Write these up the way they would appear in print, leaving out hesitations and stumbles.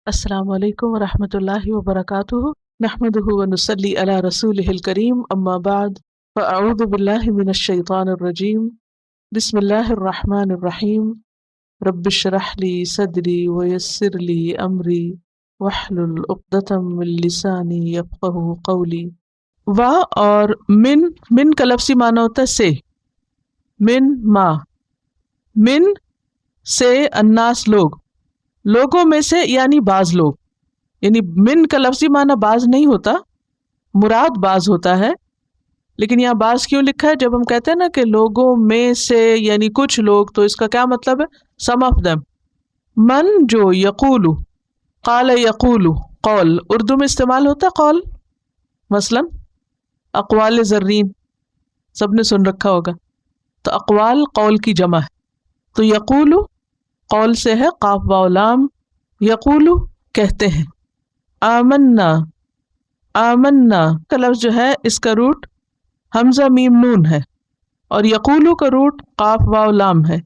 السلام علیکم ورحمۃ اللہ وبرکاتہ، نحمدہ ونصلی علی رسولہ الکریم، اما بعد فاعوذ باللہ من الشیطان الرجیم، بسم اللہ الرحمن الرحیم، رب اشرح لی صدری ویسر لی امری واحلل عقدۃ من لسانی یفقہوا قولی۔ وا اور من کا لفظی معنی ہوتا ہے سے، من ما، من سے الناس لوگ، لوگوں میں سے یعنی بعض لوگ، یعنی من کا لفظی معنی بعض نہیں ہوتا، مراد بعض ہوتا ہے، لیکن یہاں بعض کیوں لکھا ہے؟ جب ہم کہتے ہیں نا کہ لوگوں میں سے یعنی کچھ لوگ، تو اس کا کیا مطلب ہے؟ سم آف دم۔ من جو یقول، قال یقول، قول اردو میں استعمال ہوتا ہے قول، مثلا اقوال زرین سب نے سن رکھا ہوگا، تو اقوال قول کی جمع ہے، تو یقول قول سے ہے، قاف واو لام، یقول کہتے ہیں۔ آمنا، آمنا کا لفظ جو ہے اس کا روٹ حمزہ میم نون ہے، اور یقولو کا روٹ قاف واو لام ہے۔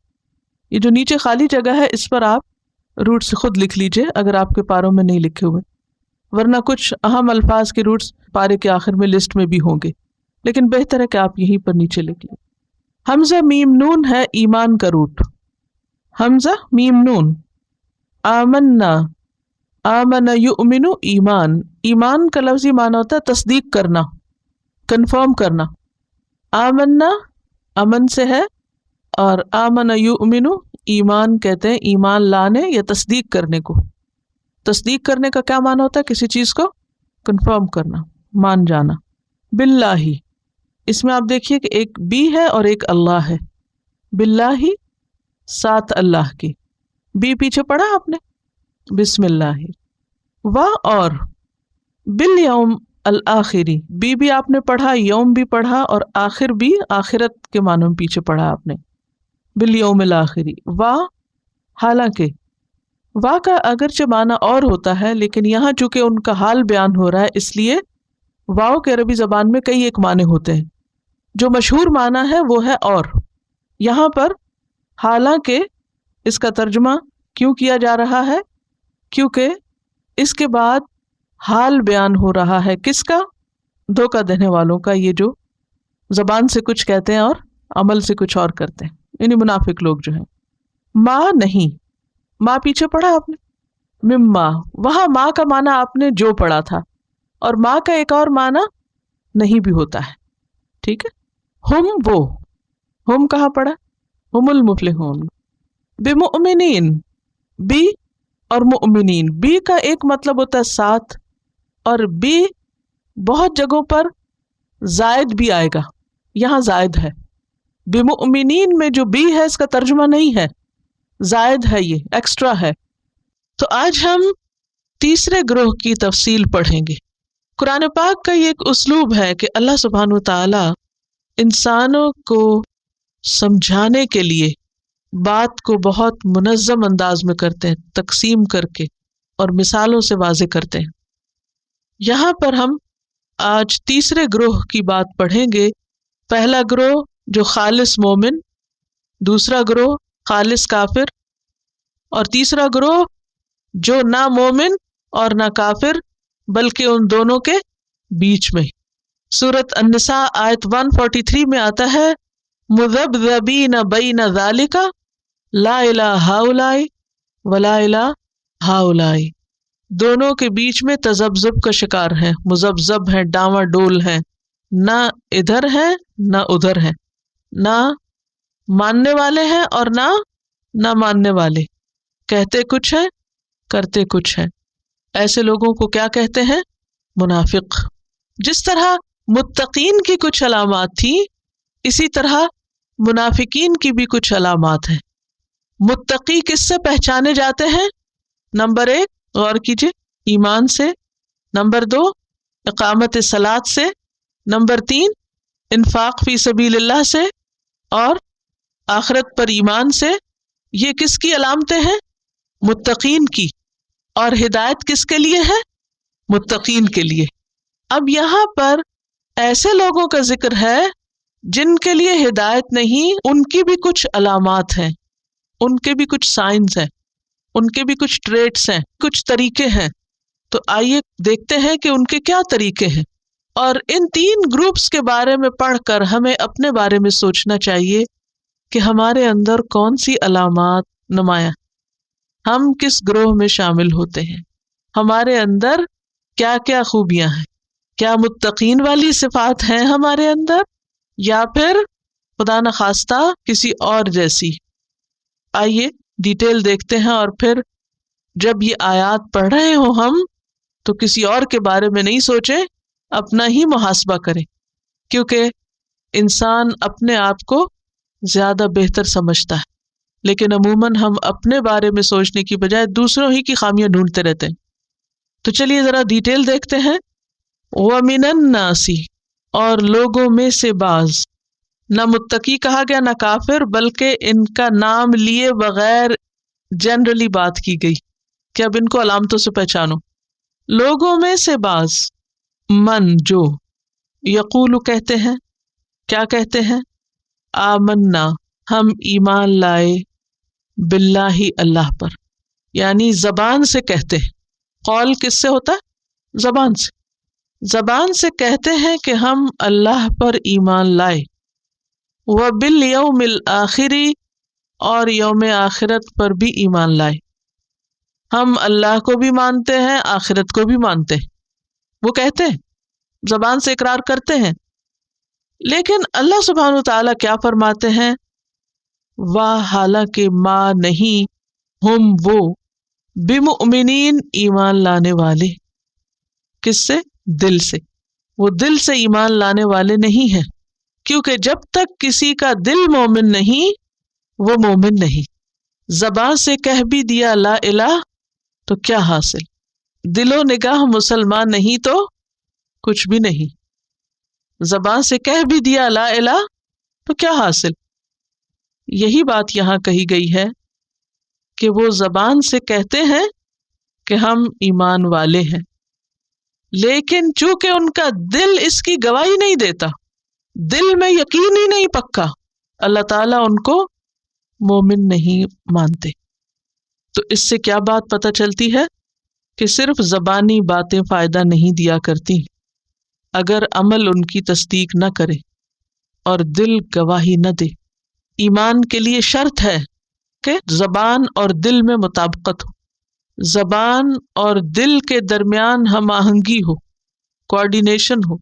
یہ جو نیچے خالی جگہ ہے اس پر آپ روٹ سے خود لکھ لیجئے اگر آپ کے پاروں میں نہیں لکھے ہوئے، ورنہ کچھ اہم الفاظ کے روٹس پارے کے آخر میں لسٹ میں بھی ہوں گے، لیکن بہتر ہے کہ آپ یہیں پر نیچے لکھ لیں۔ حمزہ میم نون ہے ایمان کا روٹ، حمزہ میم نون۔ آمنا، آمن یؤمن ایمان، ایمان کا لفظی معنی ہوتا ہے تصدیق کرنا، کنفرم کرنا۔ آمنا امن سے ہے، اور آمن یؤمن ایمان کہتے ہیں ایمان لانے یا تصدیق کرنے کو۔ تصدیق کرنے کا کیا معنی ہوتا ہے؟ کسی چیز کو کنفرم کرنا، مان جانا۔ باللہ، اس میں آپ دیکھیے کہ ایک بی ہے اور ایک اللہ ہے، باللہ ساتھ اللہ کی، بی پیچھے پڑھا آپ نے، بسم اللہ۔ و اور بالیوم الآخری، بی آپ نے پڑھا، یوم بھی پڑھا، اور آخر بھی آخرت کے معنوں میں پیچھے پڑھا آپ نے، بالیوم الآخری۔ و حالانکہ، وا کا اگرچہ معنی اور ہوتا ہے، لیکن یہاں چونکہ ان کا حال بیان ہو رہا ہے اس لیے واؤ کے عربی زبان میں کئی ایک معنی ہوتے ہیں، جو مشہور معنی ہے وہ ہے اور۔ یہاں پر حالانکہ اس کا ترجمہ کیوں کیا جا رہا ہے؟ کیونکہ اس کے بعد حال بیان ہو رہا ہے کس کا؟ دھوکہ دینے والوں کا، یہ جو زبان سے کچھ کہتے ہیں اور عمل سے کچھ اور کرتے ہیں، یعنی منافق لوگ جو ہیں۔ ما نہیں، ما پیچھے پڑھا آپ نے، مما، وہاں ما کا معنی آپ نے جو پڑھا تھا، اور ما کا ایک اور معنی نہیں بھی ہوتا ہے، ٹھیک ہے۔ ہم وہ، ہم کہاں پڑھا؟ ہم المفلحون۔ بمؤمنین، بی اور مؤمنین، بی کا ایک مطلب ہوتا ہے ساتھ، اور بی بہت جگہوں پر زائد بھی آئے گا، یہاں زائد ہے۔ بمؤمنین میں جو بی ہے اس کا ترجمہ نہیں ہے، زائد ہے، یہ ایکسٹرا ہے۔ تو آج ہم تیسرے گروہ کی تفصیل پڑھیں گے۔ قرآن پاک کا یہ ایک اسلوب ہے کہ اللہ سبحانہ وتعالی انسانوں کو سمجھانے کے لیے بات کو بہت منظم انداز میں کرتے ہیں، تقسیم کر کے اور مثالوں سے واضح کرتے ہیں۔ یہاں پر ہم آج تیسرے گروہ کی بات پڑھیں گے۔ پہلا گروہ جو خالص مومن، دوسرا گروہ خالص کافر، اور تیسرا گروہ جو نہ مومن اور نہ کافر بلکہ ان دونوں کے بیچ میں۔ سورۃ النساء آیت 143 میں آتا ہے، مذبذبین بین ذالک لا الہ ہؤلاء ولا الہ ہؤلاء، دونوں کے بیچ میں تذبذب کا شکار ہیں، مذبذب ہیں، ڈاواں ڈول ہیں، نہ ادھر ہیں نہ ادھر ہیں، نہ ماننے والے ہیں اور نہ ماننے والے، کہتے کچھ ہیں کرتے کچھ ہیں۔ ایسے لوگوں کو کیا کہتے ہیں؟ منافق۔ جس طرح متقین کی کچھ علامات تھی، اسی طرح منافقین کی بھی کچھ علامات ہیں۔ متقی کس سے پہچانے جاتے ہیں؟ نمبر 1 غور کیجئے، ایمان سے، نمبر 2 اقامت صلاۃ سے، نمبر 3 انفاق فی سبیل اللہ سے، اور آخرت پر ایمان سے۔ یہ کس کی علامتیں ہیں؟ متقین کی۔ اور ہدایت کس کے لیے ہے؟ متقین کے لیے۔ اب یہاں پر ایسے لوگوں کا ذکر ہے جن کے لیے ہدایت نہیں، ان کی بھی کچھ علامات ہیں، ان کے بھی کچھ سائنز ہیں۔ ان کے بھی کچھ ٹریٹس ہیں، کچھ طریقے ہیں، تو آئیے دیکھتے ہیں کہ ان کے کیا طریقے ہیں۔ اور ان 3 گروپس کے بارے میں پڑھ کر ہمیں اپنے بارے میں سوچنا چاہیے کہ ہمارے اندر کون سی علامات نمایاں، ہم کس گروہ میں شامل ہوتے ہیں، ہمارے اندر کیا کیا خوبیاں ہیں، کیا متقین والی صفات ہیں ہمارے اندر، یا پھر خدا نخواستہ کسی اور جیسی۔ آئیے ڈیٹیل دیکھتے ہیں، اور پھر جب یہ آیات پڑھ رہے ہوں ہم تو کسی اور کے بارے میں نہیں سوچیں، اپنا ہی محاسبہ کریں، کیونکہ انسان اپنے آپ کو زیادہ بہتر سمجھتا ہے، لیکن عموماً ہم اپنے بارے میں سوچنے کی بجائے دوسروں ہی کی خامیاں ڈھونڈتے رہتے ہیں۔ تو چلیے ذرا ڈیٹیل دیکھتے ہیں۔ وَمِنَ النَّاسِ، اور لوگوں میں سے بعض، نہ متقی کہا گیا نہ کافر، بلکہ ان کا نام لیے بغیر جنرلی بات کی گئی کہ اب ان کو علامتوں سے پہچانو۔ لوگوں میں سے بعض، من جو، یقول کہتے ہیں، کیا کہتے ہیں؟ آمنا، ہم ایمان لائے، باللہ اللہ پر، یعنی زبان سے کہتے ہیں۔ قول کس سے ہوتا ہے؟ زبان سے، زبان سے کہتے ہیں کہ ہم اللہ پر ایمان لائے، وبالیوم الآخر، اور یوم آخرت پر بھی ایمان لائے۔ ہم اللہ کو بھی مانتے ہیں، آخرت کو بھی مانتے ہیں، وہ کہتے ہیں، زبان سے اقرار کرتے ہیں، لیکن اللہ سبحانہ وتعالیٰ کیا فرماتے ہیں؟ حالانکہ ما نہیں، ہم وہ، بمؤمنین ایمان لانے والے، کس سے؟ دل سے، وہ دل سے ایمان لانے والے نہیں ہیں، کیونکہ جب تک کسی کا دل مومن نہیں وہ مومن نہیں۔ زبان سے کہہ بھی دیا لا الہ تو کیا حاصل؟ دل و نگاہ مسلمان نہیں تو کچھ بھی نہیں۔ زبان سے کہہ بھی دیا لا الہ تو کیا حاصل؟ یہی بات یہاں کہی گئی ہے کہ وہ زبان سے کہتے ہیں کہ ہم ایمان والے ہیں، لیکن چونکہ ان کا دل اس کی گواہی نہیں دیتا، دل میں یقین ہی نہیں پکا، اللہ تعالیٰ ان کو مومن نہیں مانتے۔ تو اس سے کیا بات پتہ چلتی ہے کہ صرف زبانی باتیں فائدہ نہیں دیا کرتی، اگر عمل ان کی تصدیق نہ کرے اور دل گواہی نہ دے۔ ایمان کے لیے شرط ہے کہ زبان اور دل میں مطابقت ہو، زبان اور دل کے درمیان ہم آہنگی ہو، کوآرڈینیشن ہو،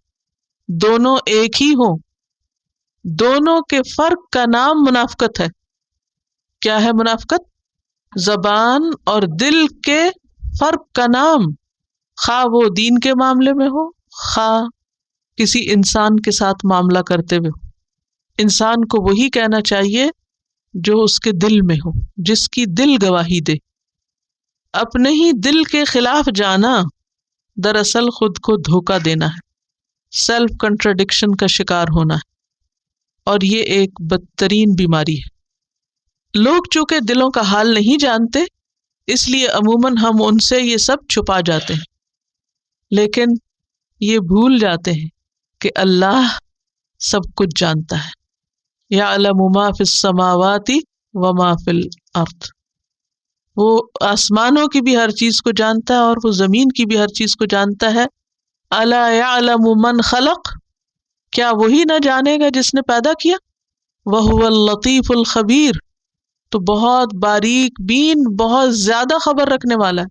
دونوں ایک ہی ہوں۔ دونوں کے فرق کا نام منافقت ہے۔ کیا ہے منافقت؟ زبان اور دل کے فرق کا نام، خواہ وہ دین کے معاملے میں ہو، خواہ کسی انسان کے ساتھ معاملہ کرتے ہوئے ہو۔ انسان کو وہی کہنا چاہیے جو اس کے دل میں ہو، جس کی دل گواہی دے۔ اپنے ہی دل کے خلاف جانا دراصل خود کو دھوکہ دینا ہے، سیلف کنٹراڈکشن کا شکار ہونا ہے، اور یہ ایک بدترین بیماری ہے۔ لوگ چونکہ دلوں کا حال نہیں جانتے، اس لیے عموماً ہم ان سے یہ سب چھپا جاتے ہیں، لیکن یہ بھول جاتے ہیں کہ اللہ سب کچھ جانتا ہے۔ یعلم ما فی السماوات وما فی الارض، وہ آسمانوں کی بھی ہر چیز کو جانتا ہے اور وہ زمین کی بھی ہر چیز کو جانتا ہے۔ الا یعلم من خلق، کیا وہی نہ جانے گا جس نے پیدا کیا؟ وہو اللطیف الخبیر، تو بہت باریک بین، بہت زیادہ خبر رکھنے والا ہے،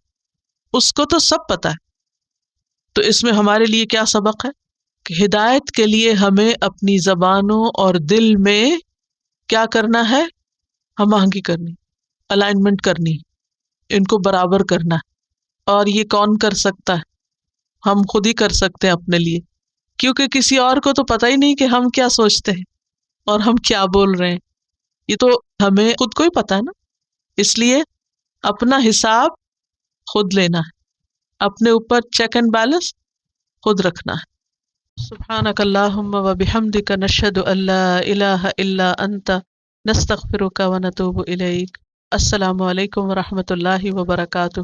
اس کو تو سب پتا ہے۔ تو اس میں ہمارے لیے کیا سبق ہے کہ ہدایت کے لیے ہمیں اپنی زبانوں اور دل میں کیا کرنا ہے؟ ہم آہنگی کرنی، الائنمنٹ کرنی، ان کو برابر کرنا ہے۔ اور یہ کون کر سکتا ہے؟ ہم خود ہی کر سکتے ہیں اپنے لیے، کیونکہ کسی اور کو تو پتہ ہی نہیں کہ ہم کیا سوچتے ہیں اور ہم کیا بول رہے ہیں، یہ تو ہمیں خود کو ہی پتا ہے نا۔ اس لیے اپنا حساب خود لینا ہے، اپنے اوپر چیک اینڈ بیلنس خود رکھنا ہے۔ سبحانک اللہم و بحمدک، نشہد ان لا الہ الا انت، نستغفرک و نتوب الیک۔ السلام علیکم و رحمۃ اللہ وبرکاتہ۔